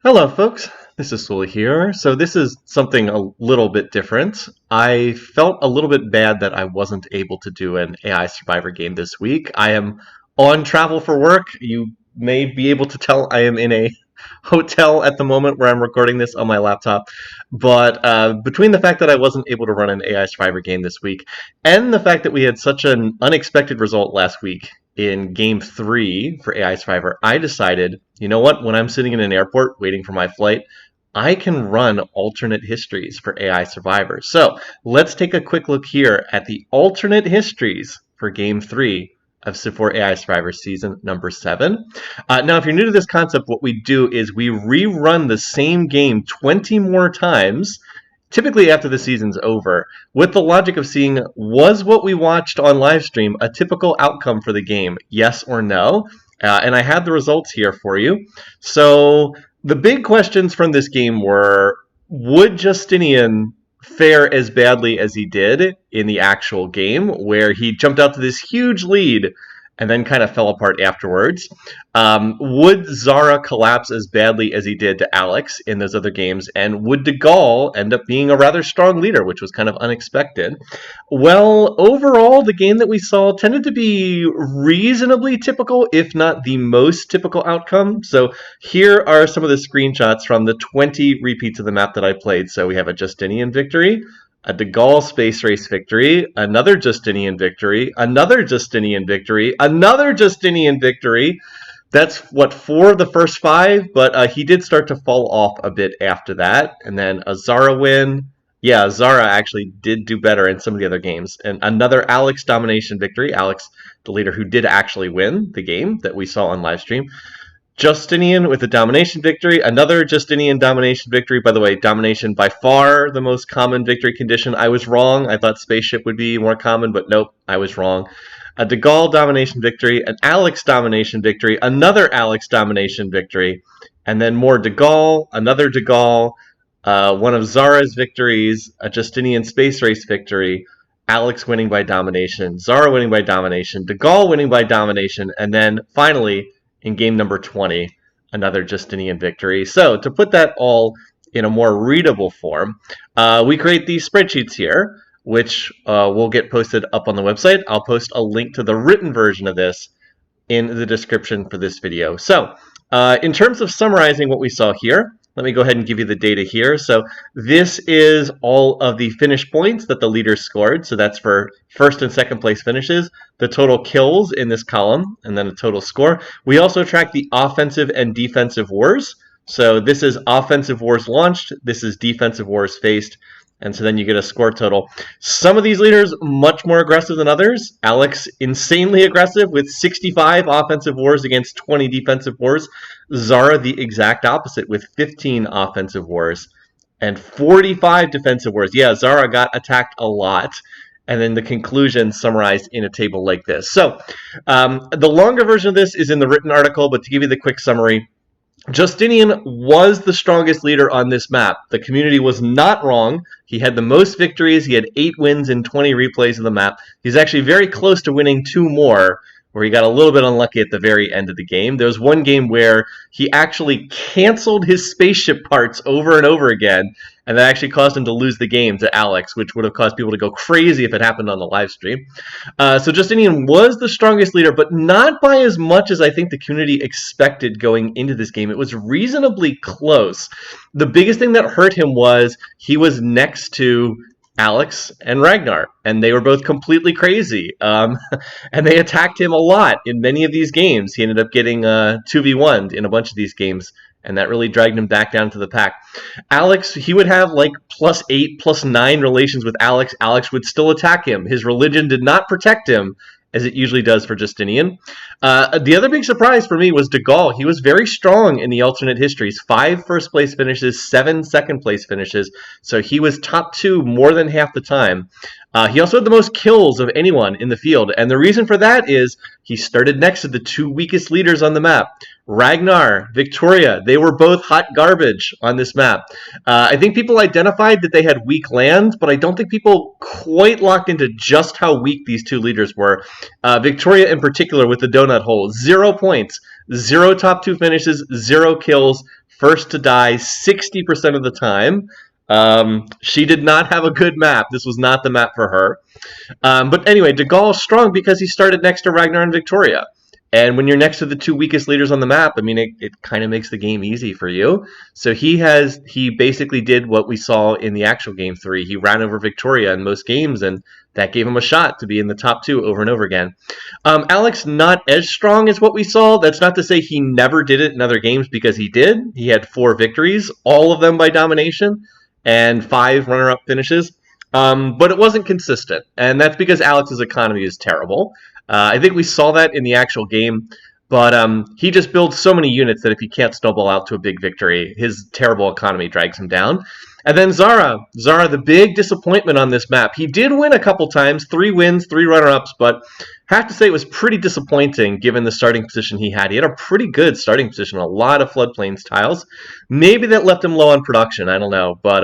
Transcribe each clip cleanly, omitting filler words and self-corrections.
Hello, folks. This is Sully here. So this is something a little bit different. I felt a little bit bad that I wasn't able to do an AI Survivor game this week. I am on travel for work. You may be able to tell I am in a hotel at the moment where I'm recording this on my laptop. But between the fact that I wasn't able to run an AI Survivor game this week and the fact that we had such an unexpected result last week in Game 3 for AI Survivor, I decided, you know what, when I'm sitting in an airport waiting for my flight, I can run alternate histories for AI Survivor. So let's take a quick look here at the alternate histories for Game 3 of Civ4 AI Survivor Season number 7. Now, if you're new to this concept, what we do is we rerun the same game 20 more times, typically after the season's over, with the logic of seeing, was what we watched on live stream a typical outcome for the game, yes or no? And I had the results here for you. So the big questions from this game were, would Justinian fare as badly as he did in the actual game, where he jumped out to this huge lead and then kind of fell apart afterwards? Would Zara collapse as badly as he did to Alex in those other games? And would De Gaulle end up being a rather strong leader, which was kind of unexpected? Well, overall, the game that we saw tended to be reasonably typical, if not the most typical outcome. So here are some of the screenshots from the 20 repeats of the map that I played. So we have a Justinian victory, a De Gaulle space race victory, another Justinian victory, another Justinian victory, another Justinian victory. That's, what, 4 of the first 5, but he did start to fall off a bit after that. And then a Zara win. Yeah, Zara actually did do better in some of the other games. And another Alex domination victory. Alex, the leader who did actually win the game that we saw on live stream. Justinian with a domination victory, another Justinian domination victory. By the way, domination by far the most common victory condition. I was wrong. I thought spaceship would be more common, but nope, I was wrong. A De Gaulle domination victory, an Alex domination victory, another Alex domination victory, and then more De Gaulle, another De Gaulle, one of Zara's victories, a Justinian space race victory, Alex winning by domination, Zara winning by domination, De Gaulle winning by domination, and then finally, in game number 20, another Justinian victory. So to put that all in a more readable form, we create these spreadsheets here, which will get posted up on the website. I'll post a link to the written version of this in the description for this video. So in terms of summarizing what we saw here, let me go ahead and give you the data here. So this is all of the finish points that the leaders scored. So that's for first and second place finishes, the total kills in this column, and then a total score. We also track the offensive and defensive wars. So this is offensive wars launched. This is defensive wars faced. And so then you get a score total. Some of these leaders much more aggressive than others. Alex, insanely aggressive with 65 offensive wars against 20 defensive wars. Zara, the exact opposite with 15 offensive wars and 45 defensive wars. Yeah, Zara got attacked a lot. And then the conclusion summarized in a table like this. So the longer version of this is in the written article, but to give you the quick summary, Justinian was the strongest leader on this map. The community was not wrong. He had the most victories. He had 8 wins in 20 replays of the map. He's actually very close to winning 2 more, where he got a little bit unlucky at the very end of the game. There was one game where he actually canceled his spaceship parts over and over again, and that actually caused him to lose the game to Alex, which would have caused people to go crazy if it happened on the live stream. So Justinian was the strongest leader, but not by as much as I think the community expected going into this game. It was reasonably close. The biggest thing that hurt him was he was next to Alex and Ragnar, and they were both completely crazy, and they attacked him a lot in many of these games. He ended up getting 2v1'd in a bunch of these games, and that really dragged him back down to the pack. Alex, he would have like +8, +9 relations with Alex. Alex would still attack him. His religion did not protect him, as it usually does for Justinian. The other big surprise for me was De Gaulle. He was very strong in the alternate histories. 5 first-place finishes, 7 second-place finishes. So he was top 2 more than half the time. He also had the most kills of anyone in the field. And the reason for that is he started next to the 2 weakest leaders on the map. Ragnar, Victoria, they were both hot garbage on this map. I think people identified that they had weak lands, but I don't think people quite locked into just how weak these 2 leaders were. Victoria in particular with the donut hole, 0 points, 0 top 2 finishes, 0 kills, first to die 60% of the time. She did not have a good map. This was not the map for her. But anyway, De Gaulle is strong because he started next to Ragnar and Victoria. And when you're next to the two weakest leaders on the map, I mean, it kind of makes the game easy for you. So he basically did what we saw in the actual game 3. He ran over Victoria in most games, and that gave him a shot to be in the top 2 over and over again. Alex, not as strong as what we saw. That's not to say he never did it in other games, because he did. He had 4 victories, all of them by domination, and 5 runner-up finishes. But it wasn't consistent, and that's because Alex's economy is terrible. I think we saw that in the actual game, but he just builds so many units that if he can't snowball out to a big victory, his terrible economy drags him down. And then Zara, the big disappointment on this map. He did win a couple times, 3 wins, 3 runner-ups, but I have to say it was pretty disappointing given the starting position he had. He had a pretty good starting position, a lot of floodplains tiles. Maybe that left him low on production, I don't know. But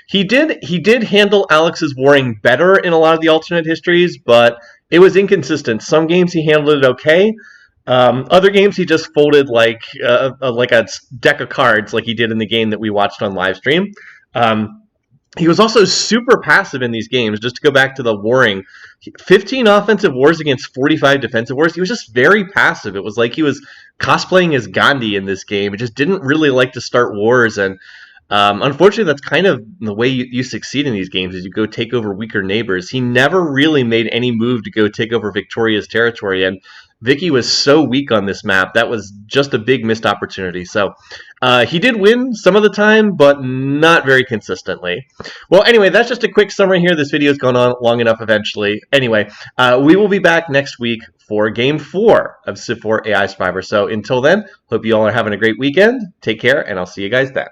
he did handle Alex's warring better in a lot of the alternate histories, but it was inconsistent. Some games he handled it okay. Other games he just folded like a deck of cards like he did in the game that we watched on live stream. He was also super passive in these games. Just to go back to the warring, 15 offensive wars against 45 defensive wars. He was just very passive. It was like he was cosplaying as Gandhi in this game. He just didn't really like to start wars, and unfortunately, that's kind of the way you succeed in these games, is you go take over weaker neighbors. He never really made any move to go take over Victoria's territory, and Vicky was so weak on this map. That was just a big missed opportunity. So he did win some of the time, but not very consistently. Well, anyway, that's just a quick summary here. This video has gone on long enough eventually. Anyway, we will be back next week for Game 4 of Civ4 AI Survivor. So until then, hope you all are having a great weekend. Take care, and I'll see you guys then.